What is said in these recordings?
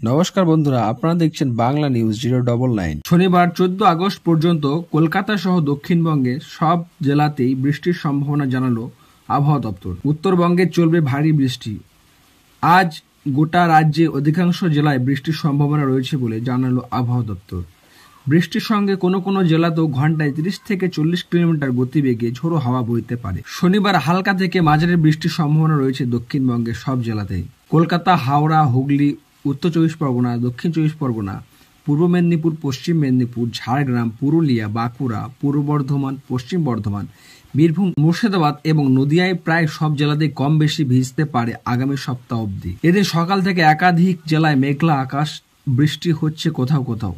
নমস্কার বন্ধুরা, আপনারা দেখছেন বাংলা নিউজ 099। শনিবার 14 আগস্ট পর্যন্ত কলকাতা সহ দক্ষিণবঙ্গে সব জেলাতেই বৃষ্টির সম্ভাবনা জানালো আবহাওয়া দপ্তর। উত্তরবঙ্গে চলবে ভারী বৃষ্টি। আজ গোটা রাজ্যে অধিকাংশ জেলায় বৃষ্টির সম্ভাবনা রয়েছে বলে জানালো আবহাওয়া দপ্তর। বৃষ্টির সঙ্গে কোনো কোনো জেলাতেও ঘন্টায় 30 থেকে 40 কিলোমিটার গতিবেগে ঝোড়ো হাওয়া বইতে পারে। শনিবার হালকা থেকে মাঝারি বৃষ্টির সম্ভাবনা রয়েছে দক্ষিণবঙ্গের সব জেলাতেই। কলকাতা, হাওড়া, হুগলি, উত্তর 24 পরগনা, দক্ষিণ 24 পরগনা, পূর্ব মেদিনীপুর, পশ্চিম মেদিনীপুর, ঝাড়গ্রাম, পুরুলিয়া, বাঁকুড়া, পূর্ব বর্ধমান, পশ্চিম বর্ধমান, বীরভূম, মুর্শিদাবাদ এবং নদিয়ায় প্রায় সব জেলাতেই কম বেশি ভিজতে পারে আগামী সপ্তাহ অবধি। এদিন সকাল থেকে একাধিক জেলায় মেঘলা আকাশ, বৃষ্টি হচ্ছে কোথাও কোথাও।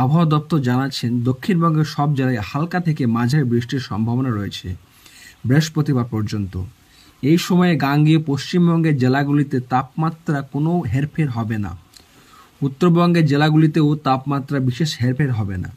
আবহাওয়া দপ্তর জানাচ্ছেন, দক্ষিণবঙ্গের সব জেলায় হালকা থেকে মাঝারি বৃষ্টির সম্ভাবনা রয়েছে বৃহস্পতিবার পর্যন্ত। এই সময়ে গাঙ্গেয় পশ্চিমবঙ্গের জেলাগুলিতে তাপমাত্রা কোনো হেরফের হবে না। উত্তরবঙ্গের জেলাগুলিতেও তাপমাত্রা বিশেষ হেরফের হবে না।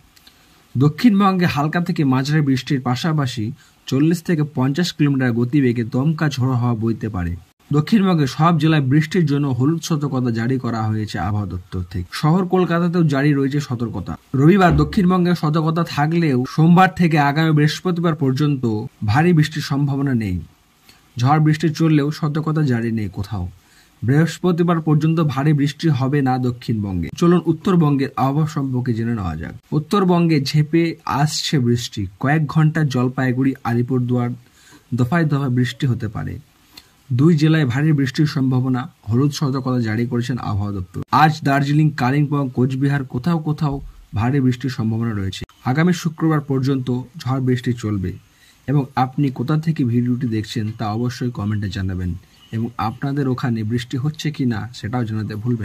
দক্ষিণবঙ্গে হালকা থেকে মাঝারি বৃষ্টির পাশাপাশি 40 থেকে 50 কিলোমিটার গতিবেগে দমকা ঝোড়ো হাওয়া বইতে পারে। দক্ষিণবঙ্গের সব জেলায় বৃষ্টির জন্য হলুদ সতর্কতা জারি করা হয়েছে আবহাওয়া দপ্তর থেকে। শহর কলকাতাতেও জারি রয়েছে সতর্কতা। রবিবার দক্ষিণবঙ্গে সতর্কতা থাকলেও সোমবার থেকে আগামী বৃহস্পতিবার পর্যন্ত ভারী বৃষ্টির সম্ভাবনা নেই। ঝড় বৃষ্টি চললেও সতর্কতা জারি নেই কোথাও। বৃহস্পতিবার পর্যন্ত ভারী বৃষ্টি হবে না দক্ষিণবঙ্গে। চলুন উত্তরবঙ্গের আবহাওয়া সম্পর্কে জেনে নেওয়া যাক। উত্তরবঙ্গে ঝেঁপে আসছে বৃষ্টি। কয়েক ঘন্টা জলপাইগুড়ি, আলিপুরদুয়ার দফায় দফায় বৃষ্টি হতে পারে। 2 জেলায় ভারী বৃষ্টির সম্ভাবনা, হলুদ সতর্কতা জারি করেছেন আবহাওয়া দপ্তর। আজ দার্জিলিং, কালিম্পং, কোচবিহার কোথাও কোথাও ভারী বৃষ্টির সম্ভাবনা রয়েছে। আগামী শুক্রবার পর্যন্ত ঝড় বৃষ্টি চলবে। এবং আপনি কোথা থেকে ভিডিওটি দেখছেন তা অবশ্যই কমেন্টে জানাবেন এবং আপনাদের ওখানে বৃষ্টি হচ্ছে কি না সেটাও জানাতে ভুলবেন।